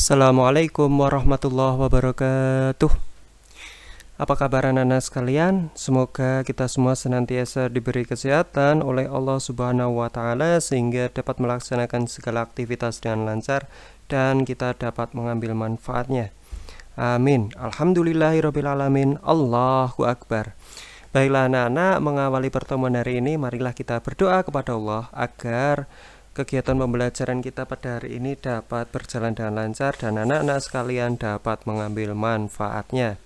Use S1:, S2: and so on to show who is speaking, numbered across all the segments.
S1: Assalamualaikum warahmatullahi wabarakatuh. Apa kabar anak-anak sekalian? Semoga kita semua senantiasa diberi kesehatan oleh Allah Subhanahu wa Ta'ala sehingga dapat melaksanakan segala aktivitas dengan lancar dan kita dapat mengambil manfaatnya. Amin. Alhamdulillahirabbil alamin. Allahu akbar. Baiklah anak-anak, mengawali pertemuan hari ini marilah kita berdoa kepada Allah agar kegiatan pembelajaran kita pada hari ini dapat berjalan dengan lancar dan anak-anak sekalian dapat mengambil manfaatnya.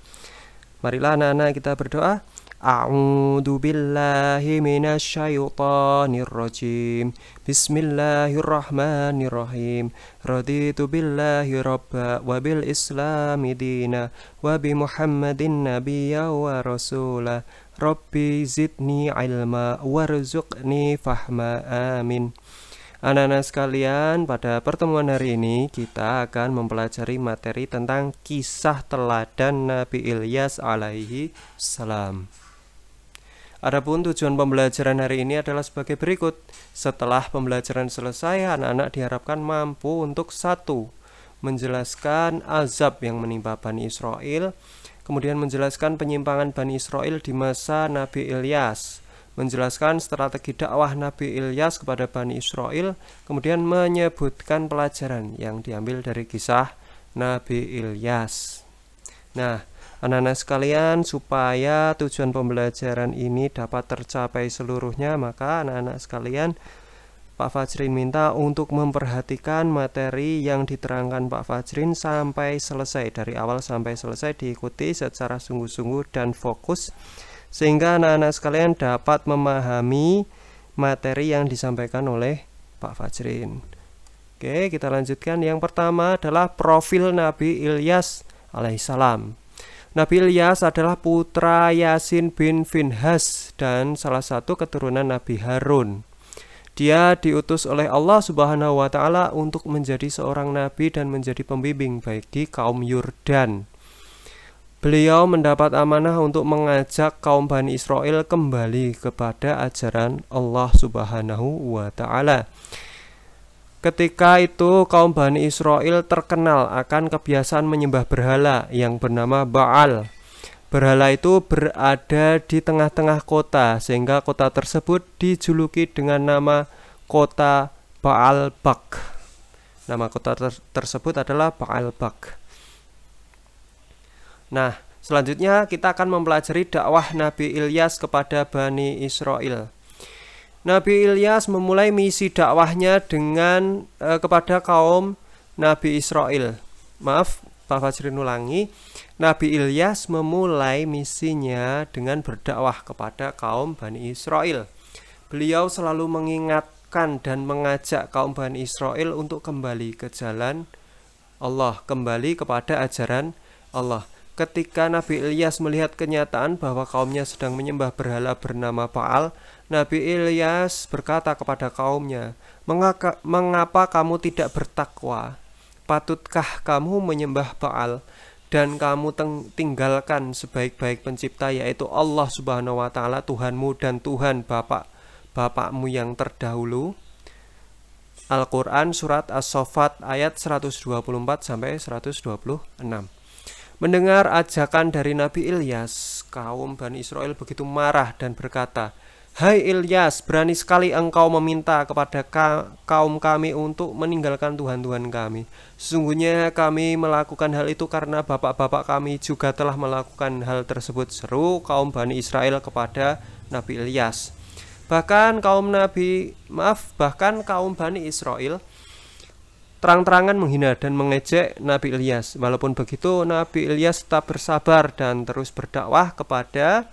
S1: Marilah anak-anak kita berdoa. A'udzu billahi minasyaitonir rajim. Bismillahirrahmanirrahim. Raditu billahi rabba wa bil islami dina wa bi Muhammadin nabiyya wa rasula. Rabbi zidni ilma warzuqni fahma. Amin. Anak-anak sekalian, pada pertemuan hari ini kita akan mempelajari materi tentang kisah teladan Nabi Ilyas alaihi salam. Adapun tujuan pembelajaran hari ini adalah sebagai berikut. Setelah pembelajaran selesai, anak-anak diharapkan mampu untuk 1. Menjelaskan azab yang menimpa Bani Israel, kemudian menjelaskan penyimpangan Bani Israel di masa Nabi Ilyas, menjelaskan strategi dakwah Nabi Ilyas kepada Bani Israel, kemudian menyebutkan pelajaran yang diambil dari kisah Nabi Ilyas. Nah, anak-anak sekalian, supaya tujuan pembelajaran ini dapat tercapai seluruhnya, maka anak-anak sekalian, Pak Fajrin minta untuk memperhatikan materi yang diterangkan Pak Fajrin sampai selesai, dari awal sampai selesai diikuti secara sungguh-sungguh dan fokus, sehingga anak-anak sekalian dapat memahami materi yang disampaikan oleh Pak Fajrin. Oke, kita lanjutkan. Yang pertama adalah profil Nabi Ilyas alaihissalam. Nabi Ilyas adalah putra Yasin bin Finhas dan salah satu keturunan Nabi Harun. Dia diutus oleh Allah Subhanahu wa Ta'ala untuk menjadi seorang nabi dan menjadi pembimbing bagi kaum Yordan. Beliau mendapat amanah untuk mengajak kaum Bani Israel kembali kepada ajaran Allah Subhanahu wa Ta'ala. Ketika itu kaum Bani Israel terkenal akan kebiasaan menyembah berhala yang bernama Baal. Berhala itu berada di tengah-tengah kota sehingga kota tersebut dijuluki dengan nama kota Baalbak. Nama kota tersebut adalah Baalbak. Nah, selanjutnya kita akan mempelajari dakwah Nabi Ilyas kepada Bani Israel. Nabi Ilyas memulai misi dakwahnya dengan kepada kaum Nabi Israel. Maaf, Pak Fajrin ulangi. Nabi Ilyas memulai misinya dengan berdakwah kepada kaum Bani Israel. Beliau selalu mengingatkan dan mengajak kaum Bani Israel untuk kembali ke jalan Allah, kembali kepada ajaran Allah. Ketika Nabi Ilyas melihat kenyataan bahwa kaumnya sedang menyembah berhala bernama Baal, Nabi Ilyas berkata kepada kaumnya, "Mengapa kamu tidak bertakwa? Patutkah kamu menyembah Baal dan kamu tinggalkan sebaik-baik pencipta, yaitu Allah Subhanahu wa Ta'ala, Tuhanmu dan Tuhan bapakmu yang terdahulu?" Al-Quran Surat As-Saffat ayat 124-126. Mendengar ajakan dari Nabi Ilyas, kaum Bani Israel begitu marah dan berkata, "Hai Ilyas, berani sekali engkau meminta kepada kaum kami untuk meninggalkan Tuhan-Tuhan kami. Sesungguhnya kami melakukan hal itu karena bapak-bapak kami juga telah melakukan hal tersebut," seru kaum Bani Israel kepada Nabi Ilyas. Bahkan kaum Bani Israel terang-terangan menghina dan mengejek Nabi Ilyas. Walaupun begitu, Nabi Ilyas tetap bersabar dan terus berdakwah kepada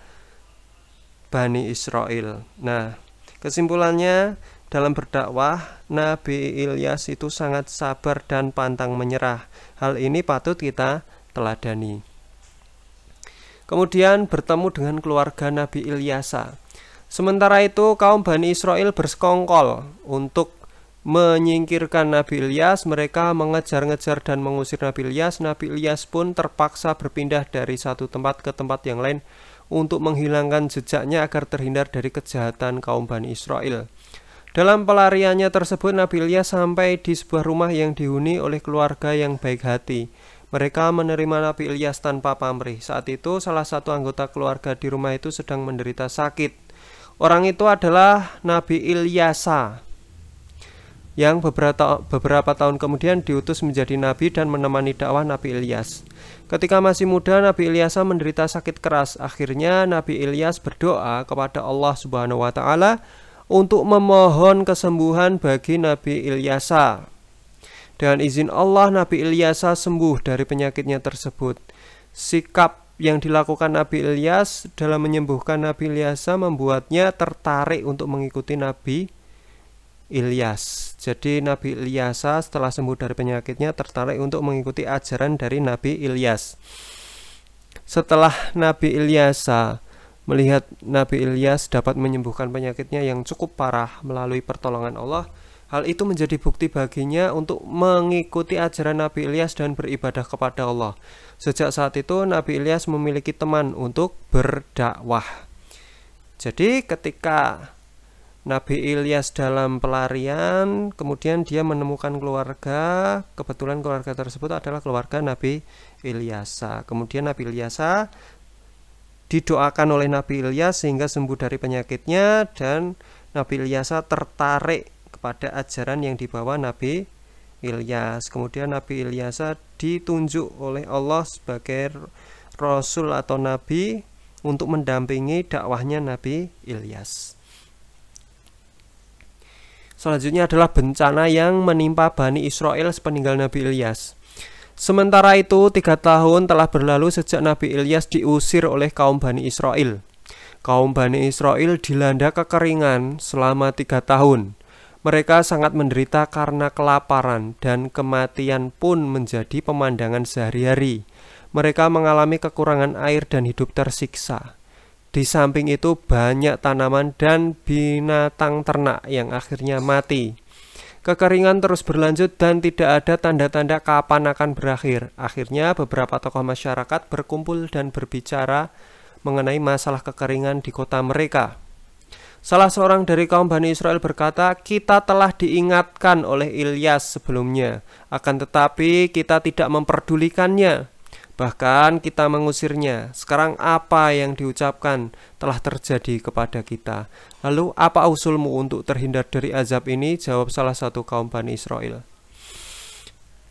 S1: Bani Israel. Nah, kesimpulannya dalam berdakwah, Nabi Ilyas itu sangat sabar dan pantang menyerah. Hal ini patut kita teladani. Kemudian bertemu dengan keluarga Nabi Ilyasa. Sementara itu, kaum Bani Israel bersekongkol untuk menyingkirkan Nabi Ilyas. Mereka mengejar-ngejar dan mengusir Nabi Ilyas. Nabi Ilyas pun terpaksa berpindah dari satu tempat ke tempat yang lain untuk menghilangkan jejaknya agar terhindar dari kejahatan kaum Bani Israel. Dalam pelariannya tersebut, Nabi Ilyas sampai di sebuah rumah yang dihuni oleh keluarga yang baik hati. Mereka menerima Nabi Ilyas tanpa pamrih. Saat itu salah satu anggota keluarga di rumah itu sedang menderita sakit. Orang itu adalah Nabi Ilyasa, yang beberapa tahun kemudian diutus menjadi nabi dan menemani dakwah Nabi Ilyas. Ketika masih muda, Nabi Ilyasa menderita sakit keras. Akhirnya Nabi Ilyas berdoa kepada Allah Subhanahu wa taala untuk memohon kesembuhan bagi Nabi Ilyasa. Dengan izin Allah, Nabi Ilyasa sembuh dari penyakitnya tersebut. Sikap yang dilakukan Nabi Ilyas dalam menyembuhkan Nabi Ilyasa membuatnya tertarik untuk mengikuti Nabi Ilyas. Jadi Nabi Ilyasa setelah sembuh dari penyakitnya tertarik untuk mengikuti ajaran dari Nabi Ilyas. Setelah Nabi Ilyasa melihat Nabi Ilyas dapat menyembuhkan penyakitnya yang cukup parah melalui pertolongan Allah, hal itu menjadi bukti baginya untuk mengikuti ajaran Nabi Ilyas dan beribadah kepada Allah. Sejak saat itu Nabi Ilyas memiliki teman untuk berdakwah. Jadi ketika Nabi Ilyas dalam pelarian, kemudian dia menemukan keluarga. Kebetulan keluarga tersebut adalah keluarga Nabi Ilyasa. Kemudian Nabi Ilyasa didoakan oleh Nabi Ilyas sehingga sembuh dari penyakitnya, dan Nabi Ilyasa tertarik kepada ajaran yang dibawa Nabi Ilyas. Kemudian Nabi Ilyasa ditunjuk oleh Allah sebagai Rasul atau Nabi untuk mendampingi dakwahnya Nabi Ilyas. Selanjutnya adalah bencana yang menimpa Bani Israel sepeninggal Nabi Ilyas. Sementara itu 3 tahun telah berlalu sejak Nabi Ilyas diusir oleh kaum Bani Israel. Kaum Bani Israel dilanda kekeringan selama 3 tahun. Mereka sangat menderita karena kelaparan, dan kematian pun menjadi pemandangan sehari-hari. Mereka mengalami kekurangan air dan hidup tersiksa. Di samping itu banyak tanaman dan binatang ternak yang akhirnya mati. Kekeringan terus berlanjut dan tidak ada tanda-tanda kapan akan berakhir. Akhirnya beberapa tokoh masyarakat berkumpul dan berbicara mengenai masalah kekeringan di kota mereka. Salah seorang dari kaum Bani Israel berkata, "Kita telah diingatkan oleh Ilyas sebelumnya, akan tetapi kita tidak memperdulikannya. Bahkan kita mengusirnya. Sekarang apa yang diucapkan telah terjadi kepada kita. Lalu apa usulmu untuk terhindar dari azab ini?" Jawab salah satu kaum Bani Israel,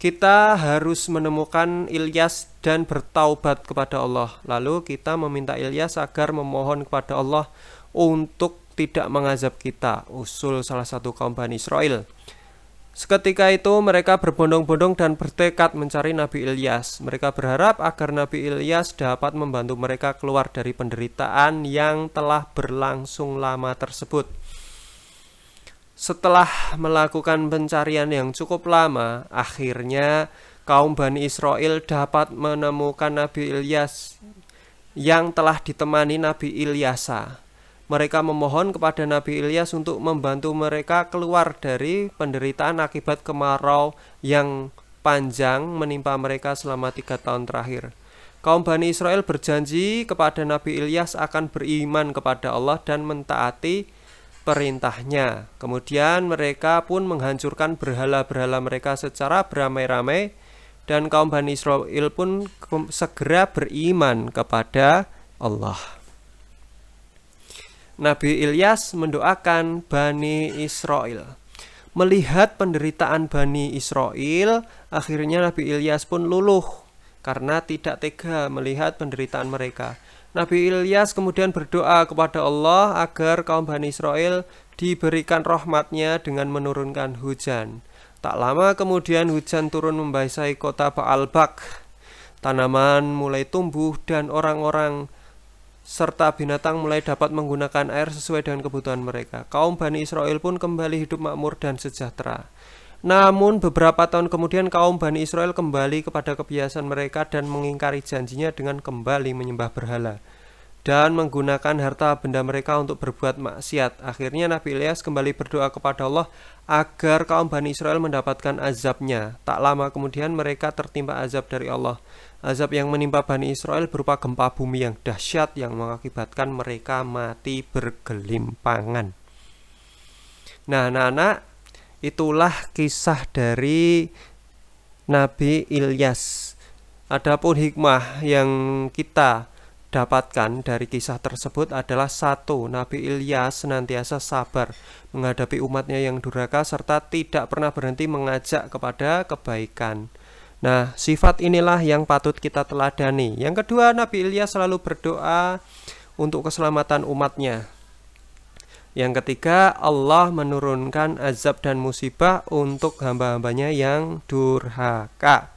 S1: "Kita harus menemukan Ilyas dan bertaubat kepada Allah. Lalu kita meminta Ilyas agar memohon kepada Allah untuk tidak mengazab kita." Usul salah satu kaum Bani Israel. Seketika itu mereka berbondong-bondong dan bertekad mencari Nabi Ilyas. Mereka berharap agar Nabi Ilyas dapat membantu mereka keluar dari penderitaan yang telah berlangsung lama tersebut. Setelah melakukan pencarian yang cukup lama, akhirnya kaum Bani Israel dapat menemukan Nabi Ilyas yang telah ditemani Nabi Ilyasa. Mereka memohon kepada Nabi Ilyas untuk membantu mereka keluar dari penderitaan akibat kemarau yang panjang menimpa mereka selama 3 tahun terakhir. Kaum Bani Israel berjanji kepada Nabi Ilyas akan beriman kepada Allah dan mentaati perintahnya. Kemudian mereka pun menghancurkan berhala-berhala mereka secara beramai-ramai, dan kaum Bani Israel pun segera beriman kepada Allah. Nabi Ilyas mendoakan Bani Israel. Melihat penderitaan Bani Israel, akhirnya Nabi Ilyas pun luluh karena tidak tega melihat penderitaan mereka. Nabi Ilyas kemudian berdoa kepada Allah agar kaum Bani Israel diberikan rahmatnya dengan menurunkan hujan. Tak lama kemudian hujan turun membasahi kota Baalbak. Tanaman mulai tumbuh dan orang-orang serta binatang mulai dapat menggunakan air sesuai dengan kebutuhan mereka. Kaum Bani Israel pun kembali hidup makmur dan sejahtera. Namun beberapa tahun kemudian kaum Bani Israel kembali kepada kebiasaan mereka dan mengingkari janjinya dengan kembali menyembah berhala dan menggunakan harta benda mereka untuk berbuat maksiat. Akhirnya Nabi Ilyas kembali berdoa kepada Allah agar kaum Bani Israel mendapatkan azabnya. Tak lama kemudian mereka tertimpa azab dari Allah. Azab yang menimpa Bani Israel berupa gempa bumi yang dahsyat yang mengakibatkan mereka mati bergelimpangan. Nah, anak-anak, itulah kisah dari Nabi Ilyas. Adapun hikmah yang kita dapatkan dari kisah tersebut adalah satu, Nabi Ilyas senantiasa sabar menghadapi umatnya yang durhaka serta tidak pernah berhenti mengajak kepada kebaikan. Nah, sifat inilah yang patut kita teladani. Yang kedua, Nabi Ilyas selalu berdoa untuk keselamatan umatnya. Yang ketiga, Allah menurunkan azab dan musibah untuk hamba-hambanya yang durhaka.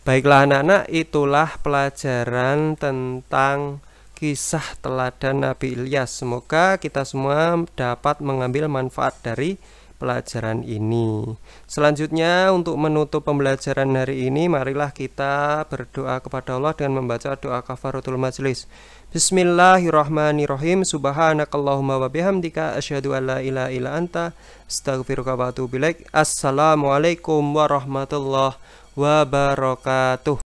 S1: Baiklah anak-anak, itulah pelajaran tentang kisah teladan Nabi Ilyas. Semoga kita semua dapat mengambil manfaat dari pelajaran ini. Selanjutnya, untuk menutup pembelajaran hari ini, marilah kita berdoa kepada Allah dengan membaca doa kafaratul majlis. Bismillahirrahmanirrahim. Subhanakallahumma wa bihamdika asyhadu an la ilaha illa anta astaghfiruka wa atubu ilaik. Assalamualaikum warahmatullahi wabarakatuh.